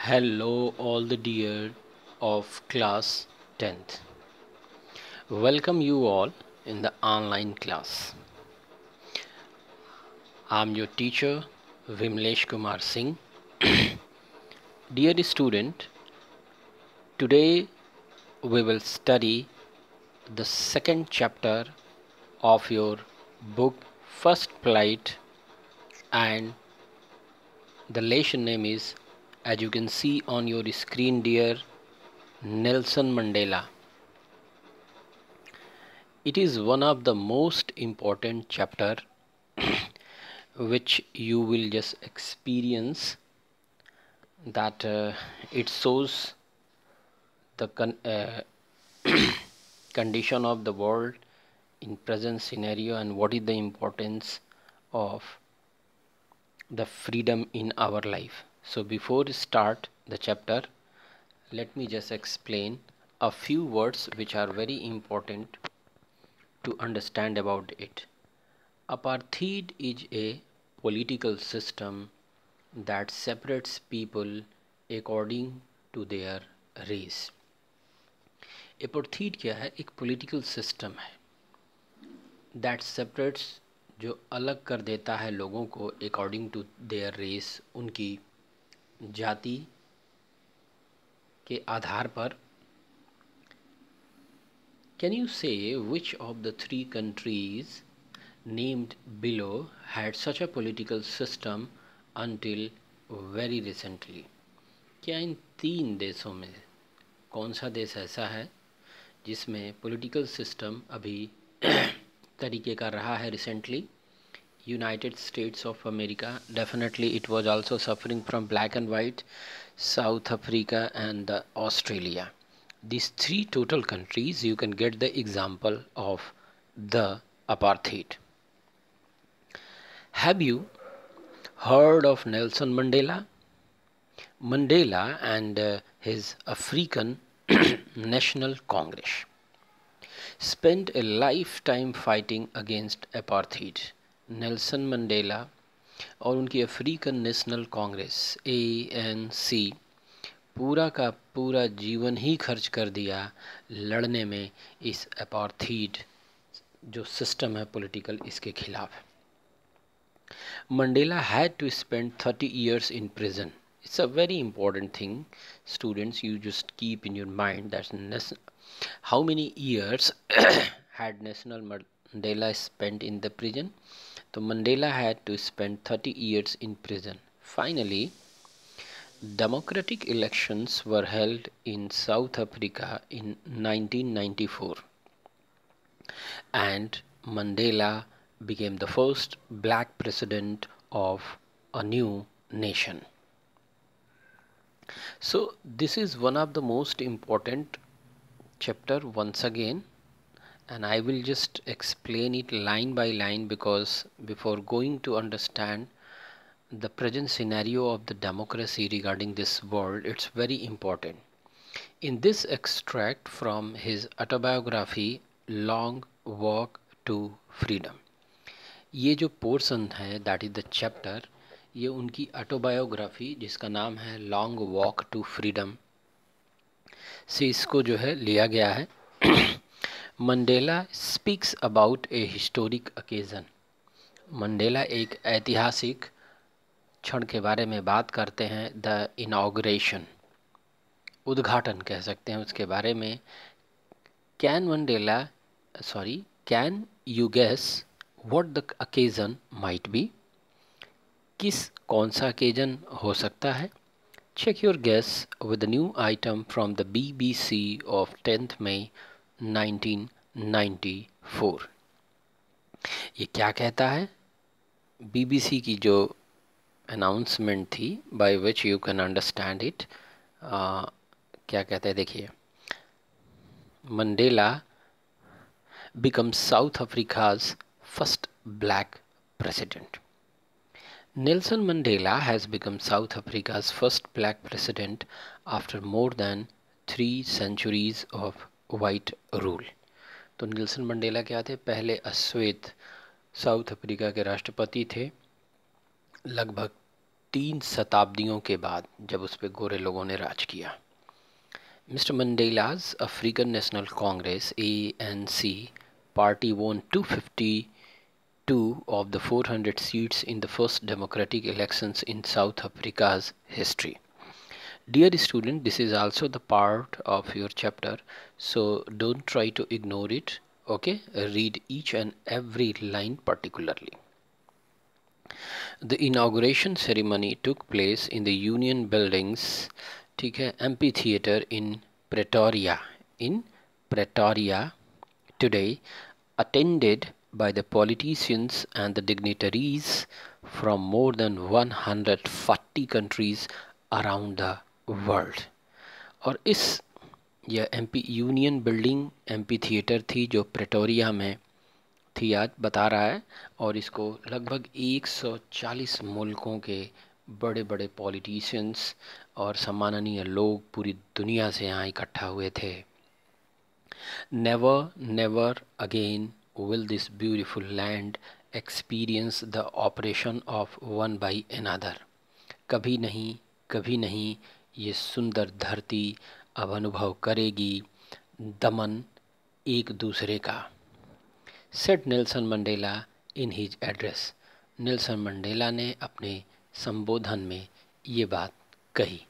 Hello, all the dear of class 10th. Welcome you all in the online class. I'm your teacher Vimlesh Kumar Singh. Dear student, today we will study the second chapter of your book First Flight, and the lesson name is, as you can see on your screen dear, Nelson Mandela. It is one of the most important chapter which you will just experience that it shows the condition of the world in present scenario and what is the importance of the freedom in our life. So before we start the chapter, let me just explain a few words which are very important to understand about it. Apartheid is a political system that separates people according to their race. Apartheid क्या है? एक political system है that separates, जो अलग कर देता है लोगों को according to their race, उनकी जाति के आधार पर. Can you say which of the three countries named below had such a political system until very recently? क्या इन तीन देशों में कौन सा देश ऐसा है जिसमें पॉलिटिकल सिस्टम अभी तरीके का रहा है recently? United states of America, definitely it was also suffering from black and white. South Africa and Australia. These three total countries you can get the example of the apartheid. Have you heard of Nelson Mandela? Mandela and his African National Congress spent a lifetime fighting against apartheid. Nelson Mandela और उनकी African national Congress ANC पूरा का पूरा जीवन ही खर्च कर दिया लड़ने में इस अपार्थीड जो सिस्टम है पॉलिटिकल, इसके खिलाफ. Mandela had to spend 30 years in prison. It's a very important thing, students. You just keep in your mind that how many years had Nelson Mandela spent in the prison. So Mandela had to spend 30 years in prison. Finally, democratic elections were held in South Africa in 1994, and Mandela became the first black president of a new nation. So this is one of the most important chapter once again, and I will just explain it line by line, because before going to understand the present scenario of the democracy regarding this world, it's very important. In this extract from his autobiography Long Walk to Freedom, ये जो portion है that is the chapter, ये उनकी autobiography जिसका नाम है long walk to freedom से इसको जो है लिया गया है. Mandela speaks about A historic occasion. Mandela एक ऐतिहासिक क्षण के बारे में बात करते हैं, द इनॉग्रेशन, उद्घाटन कह सकते हैं उसके बारे में. Can you guess what the occasion might be? कौन सा ओकेजन हो सकता है? Check your guess with the new item from the BBC of 10th May 1994. ये क्या कहता है? BBC की जो अनाउंसमेंट थी, by which you can understand it. क्या कहते हैं देखिए. Mandela becomes South Africa's first black president. Nelson Mandela has become South Africa's first black president after more than 3 centuries of white rule. तो Nelson Mandela क्या थे? पहले अश्वेत south Africa के राष्ट्रपति थे लगभग 3 शताब्दियों के बाद जब उस पर गोरे लोगों ने राज किया। Mr. Mandela's African National Congress ANC party won 252 of the 400 seats in the first democratic elections in South Africa's history. Dear student, this is also the part of your chapter, so don't try to ignore it. Okay, read each and every line particularly. The inauguration ceremony took place in the Union Buildings, ठीक है, amphitheater in Pretoria today, attended by the politicians and the dignitaries from more than 140 countries around the world. और इस यह union building amphi theatre थी जो Pretoria में थी, आज बता रहा है, और इसको लगभग 140 मुल्कों के बड़े बड़े पॉलिटिशियंस और सम्माननीय लोग पूरी दुनिया से यहाँ इकट्ठा हुए थे। Never never again will this beautiful land experience the oppression of one by another. कभी नहीं ये सुंदर धरती अब अनुभव करेगी दमन एक दूसरे का। Said Nelson Mandela in his address. Nelson Mandela ने अपने संबोधन में ये बात कही।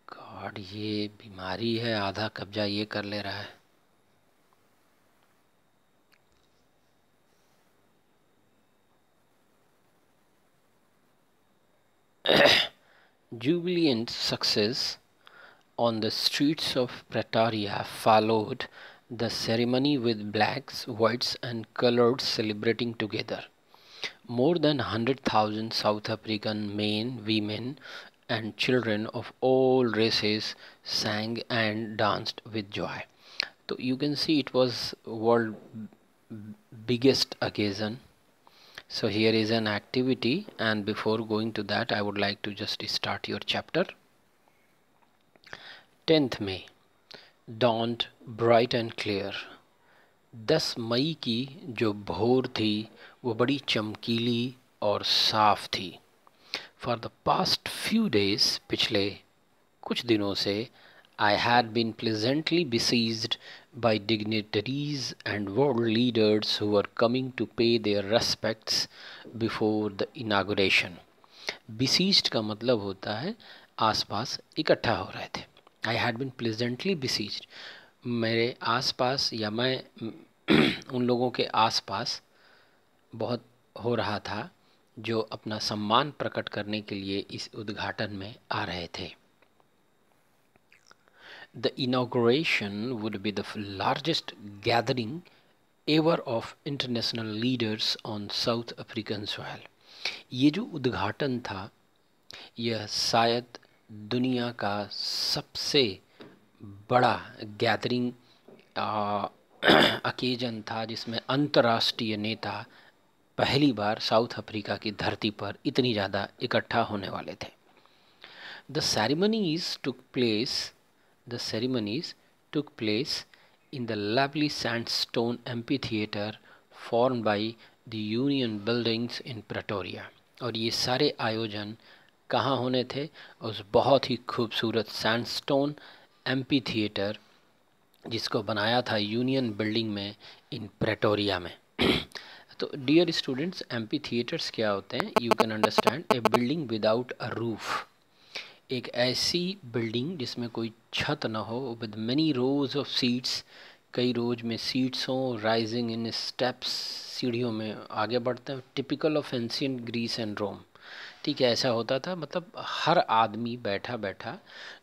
गॉड, ये बीमारी है, आधा कब्जा ये कर ले रहा है। Jubilant success on the streets of Pretoria followed the ceremony with blacks, whites and coloreds celebrating together. More than 100,000 South African men, women and children of all races sang and danced with joy. So you can see it was world biggest occasion. So here is an activity, and before going to that I would like to just start your chapter. 10th May dawned bright and clear. 10 मई की जो भोर थी वो बड़ी चमकीली और साफ थी। For the past few days, पिछले कुछ दिनों से, I had been pleasantly besieged by dignitaries and world leaders who were coming to pay their respects before the inauguration. Besieged का मतलब होता है आसपास इकट्ठा हो रहे थे। I had been pleasantly besieged, मेरे आसपास या मैं उन लोगों के आसपास बहुत हो रहा था जो अपना सम्मान प्रकट करने के लिए इस उद्घाटन में आ रहे थे। The inauguration would be the largest gathering ever of international leaders on South African soil. ये जो उद्घाटन था यह शायद दुनिया का सबसे बड़ा गैदरिंग अकेजन था जिसमें अंतर्राष्ट्रीय नेता पहली बार साउथ अफ्रीका की धरती पर इतनी ज़्यादा इकट्ठा होने वाले थे। The ceremonies took place in the lovely sandstone amphitheater formed by the Union Buildings in Pretoria. और ये सारे आयोजन कहाँ होने थे? उस बहुत ही खूबसूरत सैंडस्टोन एम्पीथिएटर जिसको बनाया था यूनियन बिल्डिंग में इन प्रेटोरिया में। तो डियर स्टूडेंट्स, एम्पीथिएटर्स क्या होते हैं? You can understand A building without a roof, एक ऐसी बिल्डिंग जिसमें कोई छत ना हो, with many rose of seats, कई रोज में सीट्स हों, राइजिंग इन स्टेप्स, सीढ़ियों में आगे बढ़ते हैं, typical of ancient Greece and Rome. ठीक है, ऐसा होता था, मतलब हर आदमी बैठा बैठा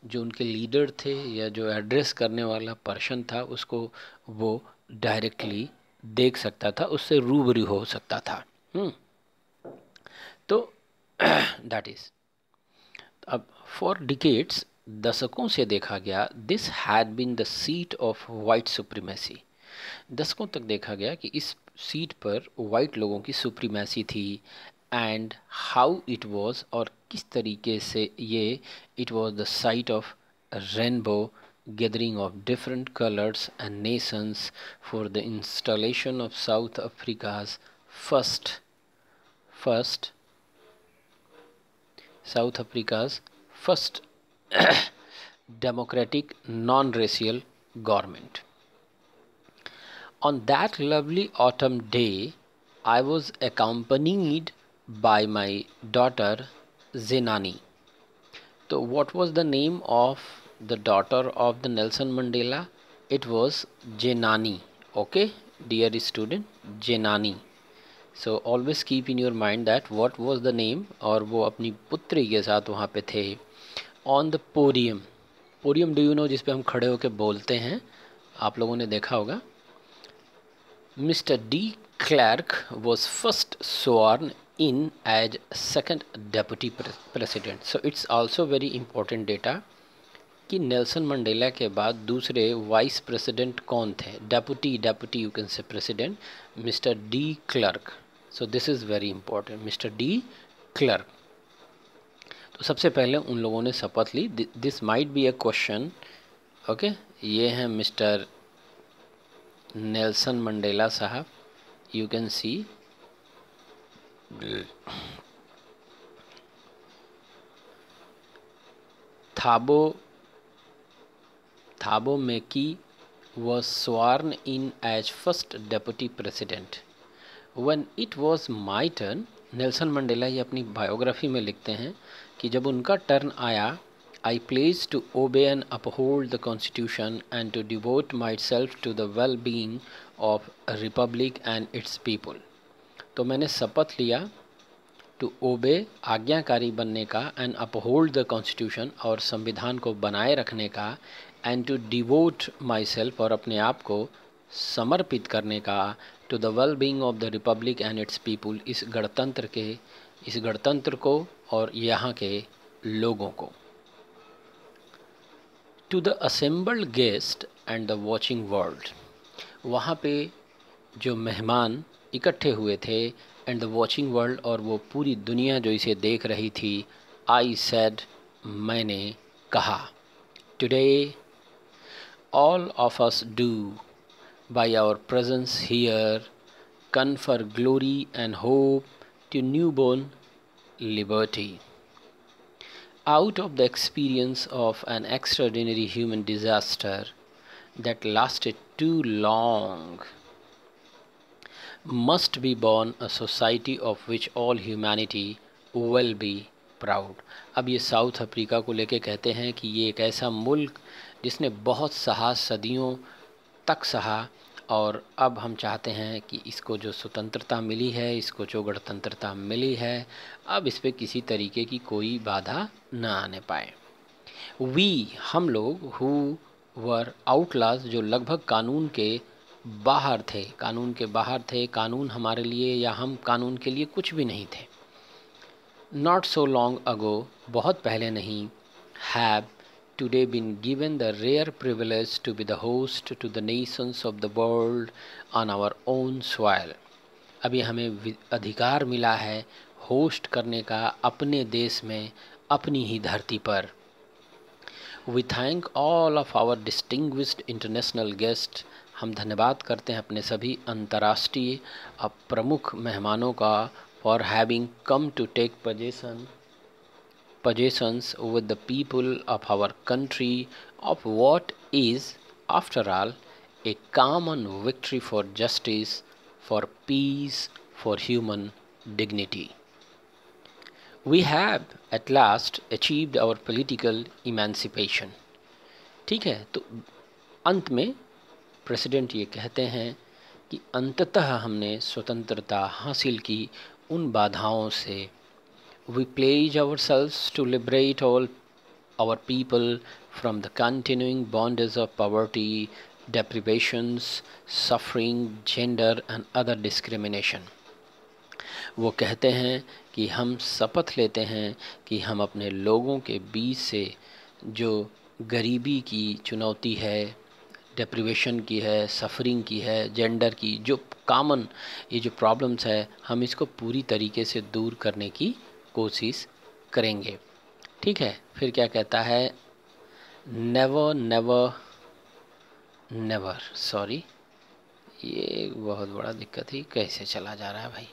जो उनके लीडर थे या जो एड्रेस करने वाला पर्सन था उसको वो डायरेक्टली देख सकता था, उससे रूबरू हो सकता था। तो दैट इज़, अब फॉर डिकेड्स, दशकों से देखा गया, this had been the seat of white supremacy. दशकों तक देखा गया कि इस सीट पर वाइट लोगों की सुप्रीमेसी थी। एंड हाउ इट वॉज, और किस तरीके से ये, it was the site of rainbow gathering of different colors and nations for the installation of South Africa's first South Africa's first democratic non-racial government. On that lovely autumn day, I was accompanied by my daughter Zenani. So, what was the name of the daughter of the Nelson Mandela? It was Jenani. Okay, dear student, Jenani. So always keep in your mind that what was the name, और वो अपनी पुत्री के साथ वहाँ पे थे on the podium. Podium do you know, जिस पे हम खड़े होकर बोलते हैं, आप लोगों ने देखा होगा. Mr. D. Clark was first sworn in as second deputy president. So it's also very important data कि नेल्सन मंडेला के बाद दूसरे वाइस प्रेसिडेंट कौन थे. Deputy you can say president Mister de Klerk. So this is very important, Mister de Klerk. तो सबसे पहले उन लोगों ने शपथ ली. This might be a question. Okay, ये हैं मिस्टर नेल्सन मंडेला साहब. You can see Thabo Mbeki was sworn in as first deputy president. When it was my turn, Nelson Mandela ये अपनी बायोग्राफी में लिखते हैं कि जब उनका टर्न आया, I pledged to obey and uphold the constitution and to devote myself to the well-being of a republic and its people. तो मैंने शपथ लिया टू ओबे, आज्ञाकारी बनने का, एंड अपहोल्ड द कॉन्स्टिट्यूशन, और संविधान को बनाए रखने का, and to devote myself, और अपने आप को समर्पित करने का, to the well being of the republic and its people, इस गणतंत्र को और यहाँ के लोगों को. To the assembled guest and the watching world, वहाँ पे जो मेहमान इकट्ठे हुए थे, एंड द वॉचिंग वर्ल्ड, और वो पूरी दुनिया जो इसे देख रही थी. आई सेड, मैंने कहा. Today all of us do by our presence here confer glory and hope to newborn liberty. Out of the experience of an extraordinary human disaster that lasted too long, must be born a society of which all humanity will be proud. अब ये south Africa को लेके कहते हैं कि ये एक ऐसा मुल्क जिसने बहुत सहा, सदियों तक सहा, और अब हम चाहते हैं कि इसको जो स्वतंत्रता मिली है, इसको जो गणतंत्रता मिली है, अब इस पर किसी तरीके की कोई बाधा न आने पाए. वी, हम लोग, हु वर आउटलाज, जो लगभग कानून के बाहर थे, कानून हमारे लिए या हम कानून के लिए कुछ भी नहीं थे. नॉट सो लॉन्ग अगो, बहुत पहले नहीं. Have today been given the rare privilege to be the host to the nations of the world on our own soil. अभी हमें अधिकार मिला है होस्ट करने का अपने देश में, अपनी ही धरती पर. We thank all of our distinguished international guests. हम धन्यवाद करते हैं अपने सभी अंतर्राष्ट्रीय प्रमुख मेहमानों का, for having come to take possessions with the people of our country of what is, after all, a common victory for justice, for peace, for human dignity. We have at last achieved our political emancipation. ठीक है, तो अंत में president ये कहते हैं कि अंततः हमने स्वतंत्रता हासिल की उन बाधाओं से. We pledge ourselves to liberate all our people from the continuing bondage of poverty, deprivations, suffering, gender and other discrimination. वो कहते हैं कि हम शपथ लेते हैं कि हम अपने लोगों के बीच से जो गरीबी की चुनौती है, डेप्रिवेशन की है, सफरिंग की है, जेंडर की जो कॉमन ये जो प्रॉब्लम्स है, हम इसको पूरी तरीके से दूर करने की कोशिश करेंगे. ठीक है, फिर क्या कहता है, नेवर नेवर नेवर, सॉरी ये बहुत बड़ा दिक्कत ही कैसे चला जा रहा है भाई,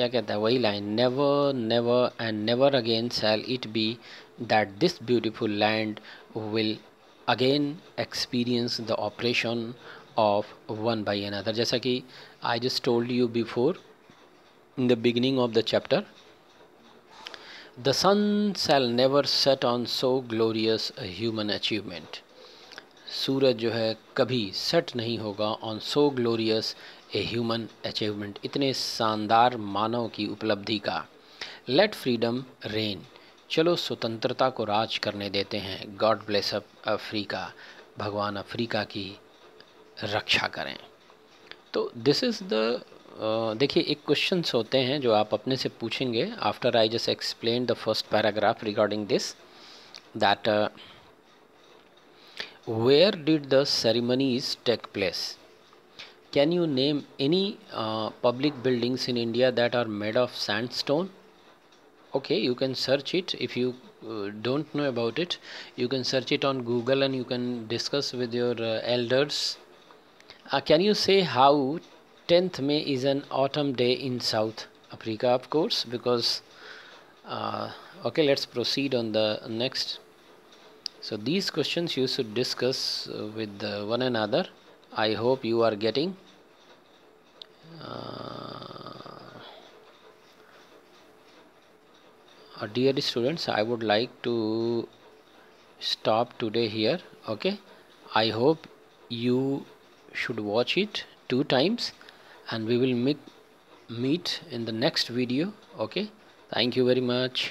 क्या कहता है वही line, never never and never again shall it be that this beautiful land will again experience the oppression of one by another. जैसा कि I just told you before in the beginning of the chapter, the sun shall never set on so glorious a human achievement. सूरज जो है कभी set नहीं होगा on so glorious a human achievement, इतने शानदार मानव की उपलब्धि का. लेट फ्रीडम रेन, चलो स्वतंत्रता को राज करने देते हैं. गॉड ब्लेस अफ्रीका, भगवान अफ्रीका की रक्षा करें. तो दिस इज़ द देखिए एक क्वेश्चंस होते हैं जो आप अपने से पूछेंगे after I just explain the first paragraph regarding this, that where did the ceremonies take place? Can you name any public buildings in India that are made of sandstone? Okay, you can search it. If you don't know about it, you can search it on Google and you can discuss with your elders. Can you say how 10th May is an autumn day in South Africa? Of course, because okay, let's proceed on the next. So these questions you should discuss with one another. I hope you are getting. Dear students, I would like to stop today here. Okay, I hope you should watch it 2 times and we will meet in the next video. Okay, thank you very much.